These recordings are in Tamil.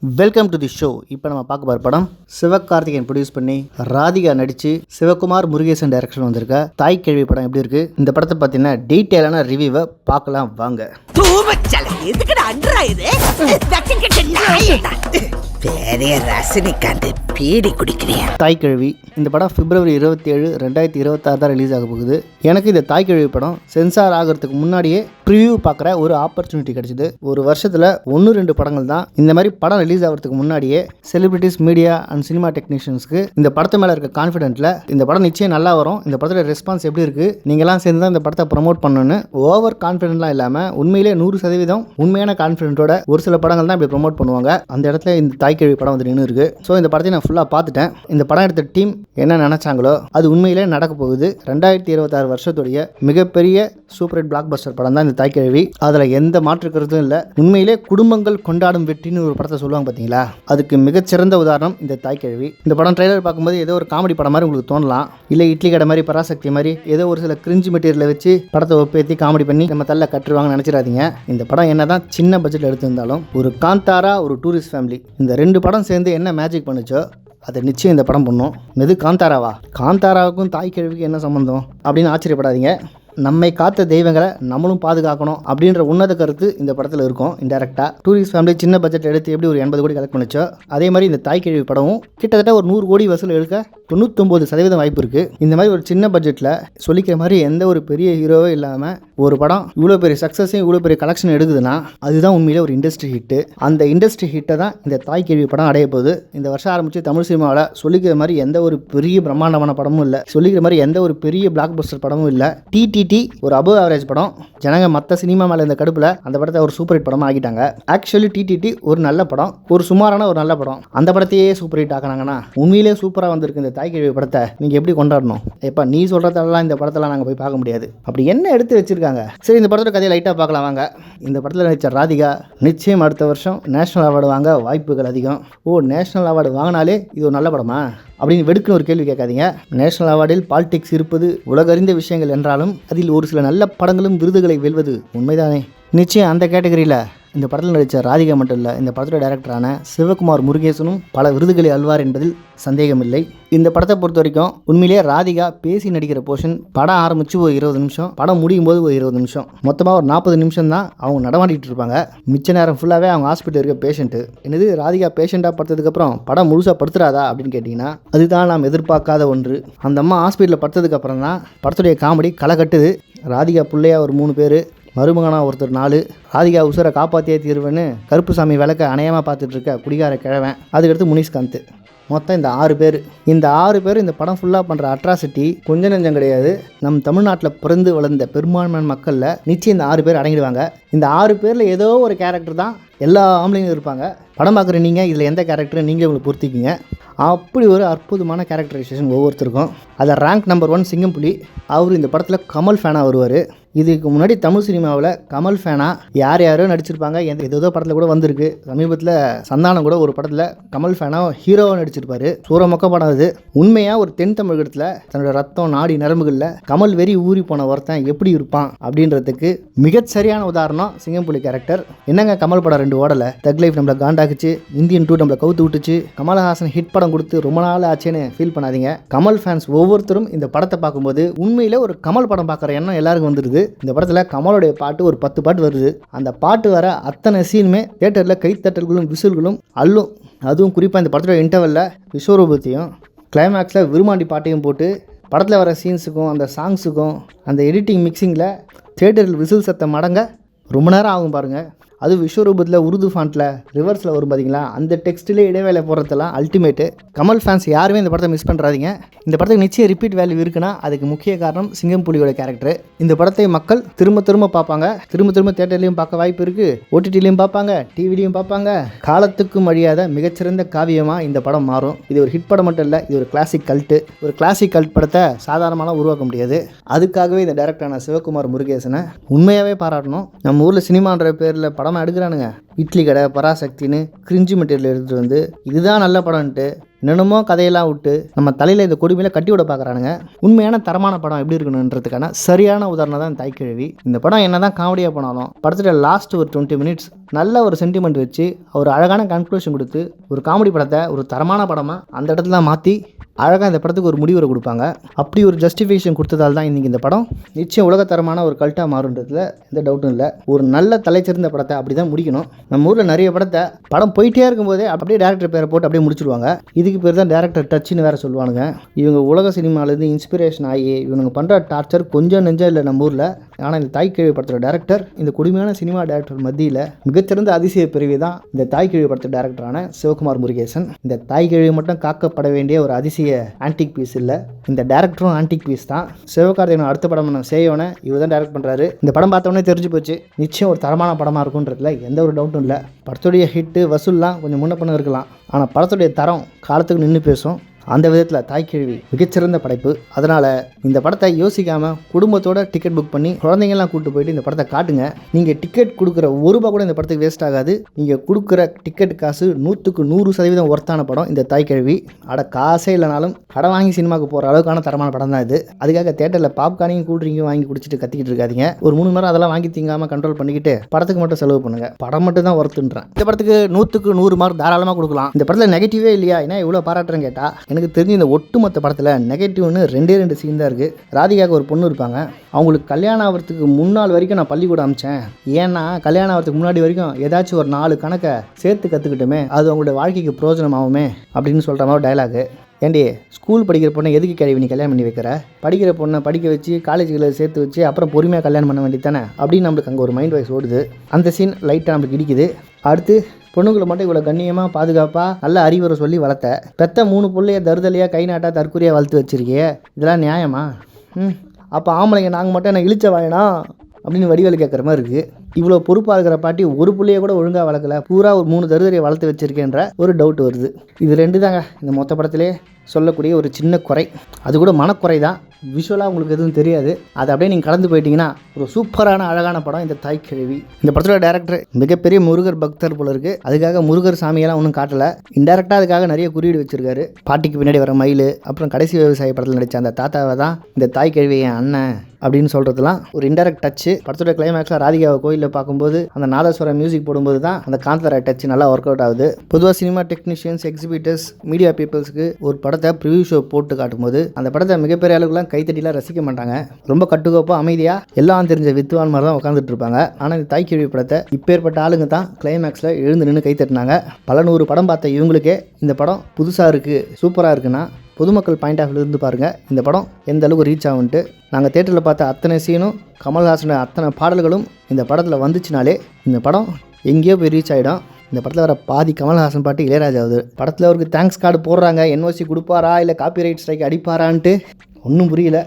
Welcome to the show. இப்போ நம்ம பார்க்க போகிற படம் சிவகார்த்திகேயன் ப்ரொடியூஸ் பண்ணி ராதிகா நடித்து சிவகுமார் முருகேசன் டைரக்ஷன் வந்திருக்க தாய் கேள்வி படம் எப்படி இருக்குது? இந்த படத்தை பார்த்தீங்கன்னா டீட்டெயிலான ரிவ்யூவை பார்க்கலாம் வாங்க. தாய் கேள்வி இந்த படம் பிப்ரவரி 27, 2026 தான் ரிலீஸ் ஆக போகுது. எனக்கு இந்த தாய் கேள்வி படம் சென்சார் ஆகிறதுக்கு முன்னாடியே ப்ரிவியூ பார்க்குற ஒரு ஆப்பர்ச்சுனிட்டி கிடைச்சிது. ஒரு வருஷத்தில் 1-2 படங்கள் தான் இந்த மாதிரி படம் ரிலீஸ் ஆகிறதுக்கு முன்னாடியே செலிபிரிட்டிஸ், மீடியா அண்ட் சினிமா டெக்னீஷியன்ஸ்க்கு இந்த படத்து மேலே இருக்க கான்ஃபிடென்ட்டில் இந்த படம் நிச்சயம் நல்லா வரும், இந்த படத்தோட ரெஸ்பான்ஸ் எப்படி இருக்குது, நீங்களாம் சேர்ந்து தான் இந்த படத்தை ப்ரமோட் பண்ணணும்னு ஓவர் கான்ஃபிடென்ட்லாம் இல்லாமல் உண்மையிலே 100% உண்மையான கான்ஃபிடென்ட்டோட ஒரு சில படங்கள் தான் இப்படி ப்ரமோட் பண்ணுவாங்க. அந்த இடத்துல இந்த தாய் கேள்வி படம் வந்து நின்று இருக்கு. ஸோ இந்த படத்தை நான் ஃபுல்லாக பார்த்துட்டேன். இந்த படம் எடுத்த டீம் என்ன நினைச்சாங்களோ அது உண்மையிலே நடக்க போகுது. 2026 வருஷத்துடைய மிகப்பெரிய சூப்பர் ஹிட் பிளாக் பஸ்டர் படம் தான் இந்த தாய் கேள்வி. அதில் எந்த மாற்று கருத்தும் இல்லை. உண்மையிலே குடும்பங்கள் கொண்டாடும் வெற்றின்னு ஒரு படத்தை சொல்லுவாங்க பார்த்தீங்களா, அதுக்கு மிகச்சிறந்த உதாரணம் இந்த தாய் கேள்வி. இந்த படம் ட்ரெய்லர் பார்க்கும்போது ஏதோ ஒரு காமெடி படம் மாதிரி உங்களுக்கு தோணலாம், இல்லை இட்லி கடை மாதிரி, பராசக்தி மாதிரி ஏதோ ஒரு சில கிரிஞ்சு மெட்டீரியலை வச்சு படத்தை ஒப்பேற்றி காமெடி பண்ணி நம்ம தள்ள கட்டுருவாங்கன்னு நினச்சிடாதீங்க. இந்த படம் என்னதான் சின்ன பட்ஜெட்டில் எடுத்திருந்தாலும் ஒரு காந்தாரா, ஒரு டூரிஸ்ட் ஃபேமிலி, இந்த 2 படம் சேர்ந்து என்ன மேஜிக் பண்ணுச்சோ அதை நிச்சயம் இந்த படம் பண்ணும். இது காந்தாராவா? காந்தாராவுக்கும் தாய் கேள்விக்கும் என்ன சம்பந்தம் அப்படின்னு ஆச்சரியப்படாதீங்க. நம்மை காத்த தெய்வங்களை நம்மளும் பாதுகாக்கணும் அப்படின்ற உன்னத கருத்து இந்த படத்தில் இருக்கும். இன்டெரக்டாக டூரிஸ்ட் ஃபேமிலி சின்ன பட்ஜெட் எடுத்து எப்படி ஒரு 80 கோடி கலெக்ட் பண்ணிச்சோ அதே மாதிரி இந்த தாய் கேள்வி படமும் கிட்டத்தட்ட ஒரு 100 கோடி வசூல் எடுக்க 99% வாய்ப்பு இருக்குது. இந்த மாதிரி ஒரு சின்ன பட்ஜெட்டில் சொல்லிக்கிற மாதிரி எந்த ஒரு பெரிய ஹீரோவே இல்லாமல் ஒரு படம் இவ்வளோ பெரிய சக்ஸஸையும் இவ்வளோ பெரிய கலெக்ஷன் எடுக்குதுன்னா அதுதான் உண்மையிலே ஒரு இண்டஸ்ட்ரி ஹிட்டு. அந்த இண்டஸ்ட்ரி ஹிட்டை தான் இந்த தாய் கேள்வி படம் அடைய போகுது. இந்த வருஷம் ஆரம்பித்து தமிழ் சினிமாவில் சொல்லிக்கிற மாதிரி எந்த ஒரு பெரிய பிரம்மாண்டமான படமும் இல்லை, சொல்லிக்கிற மாதிரி எந்த ஒரு பெரிய பிளாக் பஸ்டர் படமும் இல்லை. டிடிடி ஒரு அபவ் ஆவரேஜ் படம். ஜனங்க மற்ற சினிமா மேலே இந்த கடுப்பில் அந்த படத்தை ஒரு சூப்பர் ஹிட் படமாக ஆகிட்டாங்க. ஆக்சுவலி டிடிடி ஒரு நல்ல படம், ஒரு சுமாரான ஒரு நல்ல படம். அந்த படத்தையே சூப்பர் ஹிட் ஆக்கினாங்கன்னா உண்மையிலே சூப்பராக வந்திருக்கு இந்த தாய் கேள்வி படத்தை நீங்கள் எப்படி கொண்டாடணும்? எப்போ நீ சொல்கிறதெல்லாம் இந்த படத்தெல்லாம் நாங்கள் போய் பார்க்க முடியாது. அப்படி என்ன எடுத்து வச்சிருக்காங்க? சரி, இந்த படத்தோட கதையை லைட்டாக பார்க்கலாம் வாங்க. இந்த படத்தில் நடித்த ராதிகா நிச்சயம் அடுத்த வருஷம் நேஷனல் அவார்டு வாங்க வாய்ப்புகள் அதிகம். நேஷனல் அவார்டு வாங்கினாலே இது ஒரு நல்ல படமா அப்படின்னு வெடுக்குன்னு ஒரு கேள்வி கேட்காதீங்க. நேஷனல் அவார்டில் பாலிடிக்ஸ் இருப்பது உலகறிந்த விஷயங்கள் என்றாலும் அதில் ஒரு சில நல்ல படங்களும் விருதுகளை வெல்வது உண்மைதானே. நிச்சயம் அந்த கேட்டகரியில் இந்த படத்தில் நடித்த ராதிகா மட்டும் இல்லை, இந்த படத்தோட டைரக்டரான சிவகுமார் முருகேசனும் பல விருதுகளை அல்வார் என்பதில் சந்தேகமில்லை. இந்த படத்தை பொறுத்த வரைக்கும் உண்மையிலேயே ராதிகா பேசி நடிக்கிற போர்ஷன் படம் ஆரம்பித்து ஒரு 20 நிமிஷம், படம் முடியும் போது ஒரு 20 நிமிஷம், மொத்தமாக ஒரு 40 நிமிஷம் தான் அவங்க நடமாடிட்டு இருப்பாங்க. மிச்ச நேரம் ஃபுல்லாகவே அவங்க ஹாஸ்பிட்டல் இருக்க பேஷண்ட்டு. என்னது ராதிகா பேஷண்ட்டாக படுத்ததுக்கப்புறம் படம் முழுசாக படுத்துறாதா அப்படின்னு கேட்டிங்கன்னா அதுதான் நாம் எதிர்பார்க்காத ஒன்று. அந்த அம்மா ஹாஸ்பிட்டலில் படுத்ததுக்கப்புறம் தான் படத்துடைய காமெடி களை கட்டுது. ராதிகா பிள்ளையா ஒரு 3 பேர், மருமகனா ஒருத்தர் 4, ராதிகா உசுரை காப்பாற்றியே தீர்வுன்னு கருப்புசாமி விளக்க அணையமாக பார்த்துட்டு இருக்க குடிகார கிழவன், அதுக்கடுத்து முனிஷ்காந்த், மொத்தம் இந்த 6 பேர். இந்த 6 பேர் இந்த படம் ஃபுல்லாக பண்ணுற அட்ராசிட்டி கொஞ்சம் நெஞ்சம் கிடையாது. நம் தமிழ்நாட்டில் பிறந்து வளர்ந்த பெரும்பான்மையான மக்களில் நிச்சயம் இந்த 6 பேர் அடங்கிடுவாங்க. இந்த 6 பேரில் ஏதோ ஒரு கேரக்டர் தான் எல்லா ஆம்பளைங்களும் இருப்பாங்க. படம் பார்க்குற நீங்கள் இதில் எந்த கேரக்டர் நீங்களே உங்களுக்கு பொறுத்திக்கிங்க. அப்படி ஒரு அற்புதமான கேரக்டரைசேஷன் ஒவ்வொருத்தருக்கும். அதில் ரேங்க் நம்பர் 1 சிங்கம்புலி. அவர் இந்த படத்தில் கமல் ஃபேனாக வருவார். இதுக்கு முன்னாடி தமிழ் சினிமாவில் கமல் ஃபேனாக யார் யாரோ நடிச்சிருப்பாங்க, ஏதோ படத்தில் கூட வந்திருக்கு. சமீபத்தில் சந்தானம் கூட ஒரு படத்தில் கமல் ஃபேனாக ஹீரோவாக நடிச்சிருப்பாரு. சூரமொக்க படம் அது. உண்மையாக ஒரு தென் தமிழகத்தில் தன்னோட ரத்தம் நாடி நரம்புகளில் கமல் வெறி ஊறி போன ஒருத்தன் எப்படி இருப்பான் அப்படின்றதுக்கு மிகச்சரியான உதாரணம் சிங்கம்புலி கேரக்டர். என்னங்க கமல் படம் 2 ஓடலை, தக் லைஃப் நம்மளை காண்டாக்குச்சு, இந்தியன் 2 நம்மளை கவுத்து விட்டுச்சு, கமல்ஹாசன் ஹிட் படம் கொடுத்து ரொம்ப நாள் ஆச்சுன்னு ஃபீல் பண்ணாதீங்க. கமல் ஃபேன்ஸ் ஒவ்வொருத்தரும் இந்த படத்தை பார்க்கும்போது உண்மையிலே ஒரு கமல் படம் பார்க்குற எண்ணம் எல்லாருக்கும் வந்துடுது. இந்த படத்தில் கமலுடைய பாட்டு ஒரு 10 பாட்டு வருது. அந்த பாட்டு வர அத்தனை சீனுமே தியேட்டரில் கைத்தட்டல்களும் விசில்களும் அள்ளும். அதுவும் குறிப்பாக இந்த படத்தோட இன்டர்வலில் விஸ்வரூபத்தையும் கிளைமேக்ஸில் விருமாண்டி பாட்டையும் போட்டு படத்தில் வர சீன்ஸுக்கும் அந்த சாங்ஸுக்கும் அந்த எடிட்டிங் மிக்சிங்கில் தியேட்டரில் விசில் சத்தம் மடங்க ரொம்ப நேரம் ஆகும் பாருங்கள். அது விஸ்வரூபத்தில் உருது ஃபாண்ட்டில் ரிவர்ஸில் வரும் பார்த்தீங்களா, அந்த டெக்ஸ்ட்டிலே இடைவேளை போடுறதெல்லாம் அல்டிமேட்டு. கமல் ஃபேன்ஸ் யாருமே இந்த படத்தை மிஸ் பண்ணுறாதீங்க. இந்த படத்துக்கு நிச்சயம் ரிப்பீட் வேல்யூ இருக்குன்னா அதுக்கு முக்கிய காரணம் சிங்கம்புலியோட கேரக்டர். இந்த படத்தை மக்கள் திரும்ப திரும்ப பார்ப்பாங்க. திரும்ப திரும்ப தேட்டர்லையும் பார்க்க வாய்ப்பு இருக்குது, ஓடிடிலையும் பார்ப்பாங்க, டிவிலையும் பார்ப்பாங்க. காலத்துக்கும் அழியாத மிகச்சிறந்த காவியமாக இந்த படம் மாறும். இது ஒரு ஹிட் படம் மட்டும் இல்லை, இது ஒரு கிளாசிக் கல்ட்டு. ஒரு கிளாசிக் கல்ட் படத்தை சாதாரணமாக உருவாக்க முடியாது. அதுக்காகவே இந்த டைரக்டரான சிவகுமார் முருகேசனை உண்மையாகவே பாராட்டணும். நம்ம ஊரில் சினிமான்ற பேரில் படம் எடுக்கிறானுங்க, இட்லி கடை பராசக்தின்னு கிரிஞ்சி மெட்டீரியல் எடுத்துகிட்டு வந்து இதுதான் நல்ல படம்ன்ட்டு என்னென்னமோ கதையெல்லாம் விட்டு நம்ம தலையில் இந்த கொடுமையில கட்டி விட பார்க்குறானுங்க. உண்மையான தரமான படம் எப்படி இருக்கணுன்றதுக்கான சரியான உதாரணம் தான் தாய்க்கிழவி. இந்த படம் என்ன தான் காமெடியாக போனாலும் படத்தில் லாஸ்ட் ஒரு 20 மினிட்ஸ் நல்ல ஒரு சென்டிமெண்ட் வச்சு ஒரு அழகான கன்க்ளூஷன் கொடுத்து ஒரு காமெடி படத்தை ஒரு தரமான படமாக அந்த இடத்துல மாற்றி அழகாக இந்த படத்துக்கு ஒரு முடிவுரை கொடுப்பாங்க. அப்படி ஒரு ஜஸ்டிஃபிகேஷன் கொடுத்ததால் தான் இன்றைக்கி இந்த படம் நிச்சயம் உலகத்தரமான ஒரு கல்ட்டாக மாறுன்றதுல எந்த டவுட்டும் இல்லை. ஒரு நல்ல தலைச்சிருந்த படத்தை அப்படி தான் முடிக்கணும். நம்ம ஊரில் நிறைய படத்தை படம் போயிட்டே இருக்கும்போதே அப்படியே டேரக்டர் பேரை போட்டு அப்படியே முடிச்சுடுவாங்க. இதுக்கு பேர் தான் டேரக்டர் டச்சுன்னு வேறு சொல்லுவானுங்க. இவங்க உலக சினிமாவிலேருந்து இன்ஸ்பிரேஷன் ஆகி இவனுங்க பண்ணுற டார்ச்சர் கொஞ்சம் நெஞ்சம் இல்லை நம்ம ஊரில். ஆனால் இந்த தாய்க்கிழவி படத்தோட டேரக்டர் இந்த கொடுமையான சினிமா டேரக்டர் மத்தியில் மிகச்சிறந்த அதிசய பிரிவு தான் இந்த தாய்க்கிழவி படத்தோட டேரக்டரான சிவகுமார் முருகேசன். இந்த தாய்க்கிழவி மட்டும் காக்கப்பட வேண்டிய ஒரு அதிசய ஆன்டிக் பீஸ் இல்லை, இந்த டேரக்டரும் ஆன்டிக் பீஸ் தான். சிவகார்த்திகேயன் அடுத்த படம் நான் செய்யவனே இவர் தான் டேரக்ட் பண்ணுறாரு. இந்த படம் பார்த்தோன்னே தெரிஞ்சு போச்சு நிச்சயம் ஒரு தரமான படமாக இருக்குன்றதுல எந்த ஒரு டவுட்டும் இல்லை. படத்துடைய ஹிட்டு வசூல்லாம் கொஞ்சம் முன்ன பண்ண இருக்கலாம், ஆனால் படத்துடைய தரம் காலத்துக்கு நின்று பேசும். அந்த விதத்தில் தாய்க்கிழவி மிகச்சிறந்த படைப்பு. அதனால் இந்த படத்தை யோசிக்காமல் குடும்பத்தோட டிக்கெட் புக் பண்ணி குழந்தைங்கள்லாம் கூப்பிட்டு போயிட்டு இந்த படத்தை காட்டுங்க. நீங்கள் டிக்கெட் கொடுக்குற ₹1 கூட இந்த படத்துக்கு வேஸ்ட் ஆகாது. நீங்கள் கொடுக்குற டிக்கெட் காசு 100% ஒர்த்தான படம் இந்த தாய்க்கிழவி. காசே இல்லைனாலும் கடை வாங்கி சினிமாவுக்கு போகிற அளவுக்கான தரமான படம் தான் இது. அதுக்காக தேட்டரில் பாப்கார்னையும் கூல்ட்ரிங்கும் வாங்கி குடிச்சிட்டு கத்திக்கிட்டு இருக்காதிங்க. ஒரு 3 மணி நேரம் அதெல்லாம் வாங்கி திங்காமல் கண்ட்ரோல் பண்ணிக்கிட்டு படத்துக்கு மட்டும் செலவு பண்ணுங்கள். படம் மட்டும் தான் ஒர்த்துன்றேன். இந்த படத்துக்கு 100க்கு 100 தாராளமாக கொடுக்கலாம். இந்த படத்தில் நெகட்டிவே இல்லையா, ஏன்னா இவ்வளோ பாராட்டுறேன்னு கேட்டால் எனக்கு தெரிஞ்சு இந்த ஒட்டுமொத்த படத்தில் நெகட்டிவ்னு 2 சீன் தான் இருக்குது. ராதிகாவுக்கு ஒரு பொண்ணு இருப்பாங்க. அவங்களுக்கு கல்யாணம் ஆகிறதுக்கு முன்னாள் வரைக்கும் நான் பள்ளிக்கூடம் அமிச்சேன். ஏன்னா கல்யாணம் ஆகிறதுக்கு முன்னாடி வரைக்கும் ஏதாச்சும் ஒரு 4 கணக்கை சேர்த்து கற்றுக்கிட்டோமே, அது அவங்களோட வாழ்க்கைக்கு பிரயோஜனம் ஆகுமே அப்படின்னு சொல்கிற மாதிரி டைலாகு. ஏண்டி ஸ்கூல் படிக்கிற பொண்ணை எதுக்கு கேள்வி நீ கல்யாணம் பண்ணி வைக்கிற? படிக்கிற பொண்ணை படிக்க வச்சு காலேஜுகளை சேர்த்து வச்சு அப்புறம் பொறுமையாக கல்யாணம் பண்ண வேண்டியது தானே அப்படின்னு நம்மளுக்கு அங்கே ஒரு மைண்ட் வாய்ஸ் ஓடுது. அந்த சீன் லைட்டாக நம்மளுக்கு இடிக்குது. அடுத்து பொண்ணுங்களை மட்டும் இவ்வளோ கண்ணியமாக பாதுகாப்பாக நல்ல அறிவுரை சொல்லி வளர்த்த பெத்த 3 பிள்ளைய தருதலையாக கை நாட்டாக தற்கொலையாக வளர்த்து வச்சிருக்கியே, இதெல்லாம் நியாயமா? அப்போ ஆம்பளைங்க நாங்கள் மட்டும் என்ன இழிச்ச வாயினா அப்படின்னு வடிவேலு கேட்குற மாதிரி இருக்குது. இவ்வளோ பொறுப்பாக இருக்கிற பாட்டி ஒரு பிள்ளைய கூட ஒழுங்காக வளர்க்கல, பூரா ஒரு 3 தருதலையை வளர்த்து வச்சிருக்கேன்ற ஒரு டவுட் வருது. இது 2 தாங்க இந்த மொத்த படத்திலே சொல்லக்கூடிய ஒரு சின்ன குறை. அது கூட மனக்குறை தான். விஷுவலாக உங்களுக்கு எதுவும் தெரியாது. அதை அப்படியே நீங்கள் கலந்து போயிட்டீங்கன்னா ஒரு சூப்பரான அழகான படம் இந்த தாய்க்கிழவி. இந்த படத்தோட டேரக்டர் மிகப்பெரிய முருகர் பக்தர் போல இருக்குது. அதுக்காக முருகர் சாமியெல்லாம் ஒன்றும் காட்டலை. இன்டெரக்டாக அதுக்காக நிறைய குறியீடு வச்சிருக்காரு. பாட்டிக்கு பின்னாடி வர மயில், அப்புறம் கடைசி விவசாய படத்தில் நடித்த அந்த தாத்தாவை தான் இந்த தாய்க்கிழவி என் அண்ணன் அப்படின்னு சொல்கிறதுலாம் ஒரு இன்டெரக்ட் டச்சு. படத்தோட கிளைமேக்ஸில் ராதிகாவை கோயிலில் பார்க்கும்போது அந்த நாதஸ்வர மியூசிக் போடும்போது தான் அந்த காந்தரா டச்சு நல்லா ஒர்க் அவுட் ஆகுது. பொதுவாக சினிமா டெக்னீஷியன்ஸ், எக்ஸிபிட்டர்ஸ், மீடியா பீப்புள்ஸ்க்கு ஒரு படத்தை ப்ரிவியூ ஷோ போட்டு காட்டும்போது அந்த படத்தை மிகப்பெரிய அளவுக்குலாம் கைத்தட்டிலாம் ரசிக்க மாட்டாங்க. ரொம்ப கட்டுக்கோப்பாக அமைதியாக எல்லாம் தெரிஞ்ச வித்துவான் மாதிரி தான் உட்காந்துட்டு இருப்பாங்க. ஆனால் இந்த தாய்க்கிழவி படத்தை இப்பேற்பட்ட ஆளுங்க தான் கிளைமேக்ஸில் எழுந்து நின்று கைத்தட்டினாங்க. பல 100 படம் பார்த்த இவங்களுக்கே இந்த படம் புதுசாக இருக்குது, சூப்பராக இருக்குன்னா பொதுமக்கள் பாயிண்ட் ஆஃப் இருந்து பாருங்கள் இந்த படம் எந்த அளவுக்கு ரீச் ஆகுன்ட்டு. நாங்கள் தேட்டரில் பார்த்த அத்தனை சீனும் கமல்ஹாசனோட அத்தனை பாடல்களும் இந்த படத்தில் வந்துச்சுனாலே இந்த படம் எங்கேயோ போய் ரீச் ஆகிடும். இந்த படத்தில் வர பாதி கமல்ஹாசன் பாட்டு இளையராஜாவது. படத்தில் அவருக்கு தேங்க்ஸ் கார்டு போடுறாங்க. NOC கொடுப்பாரா இல்லை காப்பிரைட் ஸ்ட்ரைக் அடிப்பாரான்ட்டு ஒன்றும் புரியல.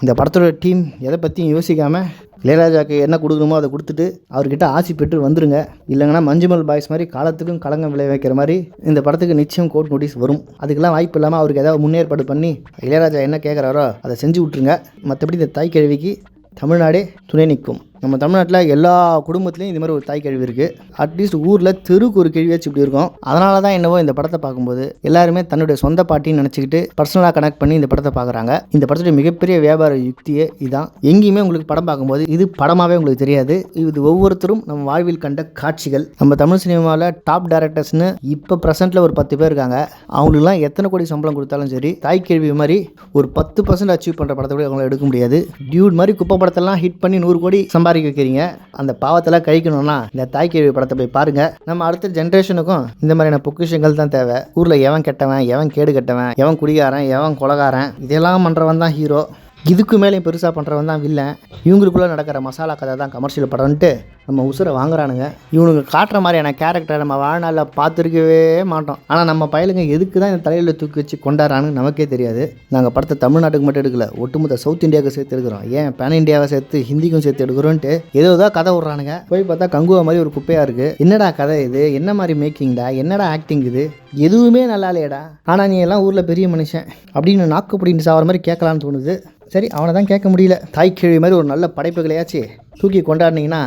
இந்த படத்தோட டீம் எதை பற்றியும் யோசிக்காமல் இளையராஜாவுக்கு என்ன கொடுக்கணுமோ அதை கொடுத்துட்டு அவர்கிட்ட ஆசி பெற்று வந்துருங்க. இல்லைங்கன்னா மஞ்சுமல் பாய்ஸ் மாதிரி காலத்துக்கும் களங்கம் விளைவிக்கிற மாதிரி இந்த படத்துக்கு நிச்சயம் கோர்ட் நோட்டீஸ் வரும். அதுக்கெல்லாம் வாய்ப்பு இல்லாமல் அவருக்கு ஏதாவது முன்னேற்பாடு பண்ணி இளையராஜா என்ன கேட்குறாரோ அதை செஞ்சு விட்ருங்க. மற்றபடி இந்த தாய்க்கிழவிக்கு தமிழ்நாடே துணை நிற்கும். நம்ம தமிழ்நாட்டில் எல்லா குடும்பத்துலேயும் இது மாதிரி ஒரு தாய்க்கிழவி இருக்குது. அட்லீஸ்ட் ஊரில் தெருக்கு ஒரு கிழவியாச்சும் இப்படி இருக்கும். அதனால தான் என்னவோ இந்த படத்தை பார்க்கும்போது எல்லாருமே தன்னுடைய சொந்த பாட்டின்னு நினச்சிக்கிட்டு பர்சனலாக கனெக்ட் பண்ணி இந்த படத்தை பார்க்குறாங்க. இந்த படத்துடைய மிகப்பெரிய வியாபார யுக்தியே இதுதான். எங்கேயுமே உங்களுக்கு படம் பார்க்கும்போது இது படமாகவே உங்களுக்கு தெரியாது. இது ஒவ்வொருத்தரும் நம்ம வாழ்வில் கண்ட காட்சிகள். நம்ம தமிழ் சினிமாவில் டாப் டேரக்டர்ஸ்னு இப்போ ப்ரெசென்ட்டில் ஒரு 10 பேர் இருக்காங்க. அவங்களுக்குலாம் எத்தனை கோடி சம்பளம் கொடுத்தாலும் சரி தாய்க்கிழவி மாதிரி ஒரு 10% அச்சீவ் பண்ணுற படத்தை கூட அவங்களால எடுக்க முடியாது. டியூட் மாதிரி குப்பை படத்தெல்லாம் ஹிட் பண்ணி 100 கோடி சம்பாதிக்க வைக்கிறீங்க. அந்த பாவத்தெல்லாம் கழிக்கணும்னா இந்த தாய்க்கிழவி படத்தை போய் பாருங்க. நம்ம அடுத்த ஜென்ரேஷனுக்கும் இந்த மாதிரியான பொக்கிஷங்கள் தான் தேவை. ஊரில் எவன் கெட்டவன், எவன் கேடு கெட்டவன், எவன் குடிகாரன், எவன் கொலகாரன், இதெல்லாம் பண்ணுறவன் தான் ஹீரோ. இதுக்கு மேலே பெருசாக பண்ணுறவன் தான் வில்லன். இவங்களுக்குள்ளே நடக்கிற மசாலா கதை தான் கமர்ஷியல் படம்ன்ட்டு நம்ம உசுரை வாங்குறானுங்க. இவனுங்க காட்டுற மாதிரியான கேரக்டரை நம்ம வாழ்நாளில் பார்த்துருக்கவே மாட்டோம். ஆனால் நம்ம பயலுங்க எதுக்கு தான் இந்த தலையில் தூக்கி வச்சு கொண்டாடுறான்னு நமக்கே தெரியாது. நாங்கள் படத்தை தமிழ்நாட்டுக்கு மட்டும் எடுக்கல, ஒட்டுமொத்த சவுத் இந்தியாவுக்கு சேர்த்து எடுக்கிறோம். ஏன் பேன் இந்தியாவை சேர்த்து ஹிந்திக்கும் சேர்த்து எடுக்கிறோன்ட்டு ஏதோ கதை விட்றானுங்க. போய் பார்த்தா கங்குவா மாதிரி ஒரு குப்பையாக இருக்குது. என்னடா கதை இது, என்ன மாதிரி மேக்கிங்டா, என்னடா ஆக்டிங் இது, எதுவுமே நல்லா இல்லையடா. ஆனால் நீ எல்லாம் ஊரில் பெரிய மனுஷன் அப்படின்னு நாக்கு பிடின்னு சாகிற மாதிரி கேட்கலான்னு தோணுது. சரி, அவனை தான் கேட்க முடியல. தாய்க்கிழவி மாதிரி ஒரு நல்ல படைப்புகளையாச்சு தூக்கி கொண்டாடினீங்கன்னா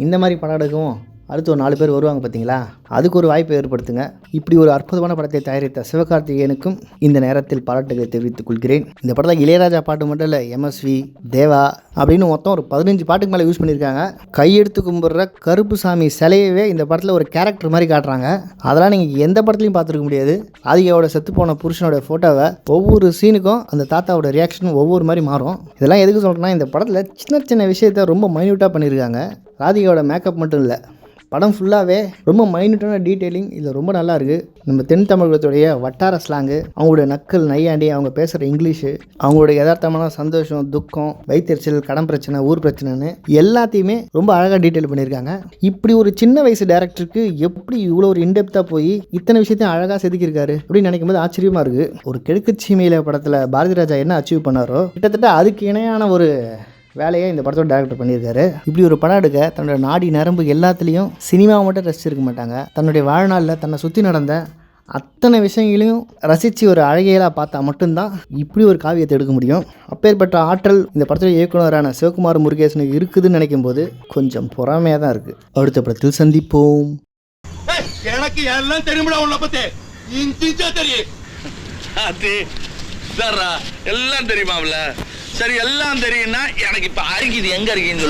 இந்த மாதிரி படம் எடுக்கவும் அடுத்து ஒரு 4 பேர் வருவாங்க பார்த்தீங்களா, அதுக்கு ஒரு வாய்ப்பை ஏற்படுத்துங்க. இப்படி ஒரு அற்புதமான படத்தை தயாரித்த சிவகார்த்திகேயனுக்கும் இந்த நேரத்தில் பாராட்டுகளை தெரிவித்துக் கொள்கிறேன். இந்த படத்தில் இளையராஜா பாட்டு மட்டும் இல்லை, எம்எஸ்வி, தேவா அப்படின்னு மொத்தம் ஒரு 15 பாட்டுக்கு மேலே யூஸ் பண்ணியிருக்காங்க. கையெடுத்து கும்பிட்ற கருப்புசாமி சிலையவே இந்த படத்தில் ஒரு கேரக்டர் மாதிரி காட்டுறாங்க. அதெல்லாம் நீங்கள் எந்த படத்துலையும் பார்த்துருக்க முடியாது. ஆதிகாவோட செத்துப்போன புருஷனோட ஃபோட்டோவை ஒவ்வொரு சீனுக்கும் அந்த தாத்தாவோட ரியாக்ஷனும் ஒவ்வொரு மாதிரி மாறும். இதெல்லாம் எதுக்கு சொல்கிறேன்னா, இந்த படத்தில் சின்ன சின்ன விஷயத்த ரொம்ப மைன்யூட்டாக பண்ணியிருக்காங்க. ராதிகாவோட மேக்கப் மட்டும் இல்லை, படம் ஃபுல்லாகவே ரொம்ப மைன்யூட்டான டீட்டெயிலிங் இதில் ரொம்ப நல்லா இருக்குது. நம்ம தென் தமிழகத்துடைய வட்டார ஸ்லாங்கு, அவங்களுடைய நக்கல் நையாண்டி, அவங்க பேசுகிற இங்கிலீஷு, அவங்களுடைய யதார்த்தமான சந்தோஷம், துக்கம், வயிற்றுச்சல், கடன் பிரச்சனை, ஊர் பிரச்சனைன்னு எல்லாத்தையுமே ரொம்ப அழகாக டீட்டெயில் பண்ணியிருக்காங்க. இப்படி ஒரு சின்ன வயசு டேரக்டருக்கு எப்படி இவ்வளோ ஒரு இன்டெப்த்தாக போய் இத்தனை விஷயத்தையும் அழகாக செதுக்கியிருக்காரு அப்படின்னு நினைக்கும் போது ஆச்சரியமாக இருக்குது. ஒரு கிழக்குச்சீமையில படத்தில் பாரதி ராஜா என்ன அச்சீவ் பண்ணாரோ, கிட்டத்தட்ட அதுக்கு இணையான ஒரு வேலையை இந்த படத்தோட டேரக்டர் பண்ணியிருக்காரு. இப்படி ஒரு படம் எடுக்க தன்னோட நாடி நரம்பு எல்லாத்துலேயும் சினிமாவை மட்டும் ரசிச்சிருக்க மாட்டாங்க. தன்னுடைய வாழ்நாளில் தன்னை சுற்றி நடந்த அத்தனை விஷயங்களையும் ரசித்து ஒரு அழகியலாக பார்த்தா மட்டும்தான் இப்படி ஒரு காவியத்தை எடுக்க முடியும். அப்பேற்பட்ட ஆற்றல் இந்த படத்தில் இயக்குனரான சிவகுமார் முருகேசனுக்கு இருக்குதுன்னு நினைக்கும் போது கொஞ்சம் பொறாமையாக தான் இருக்குது. அடுத்த படத்தில் சந்திப்போம். எனக்கு எல்லாம் தெரியுமா, உன்னை பத்தி தெரியும், எல்லாம் தெரியுமாவில. சரி, எல்லாம் தெரியும்னா எனக்கு இப்ப அருகிது எங்க இருக்கீங்க.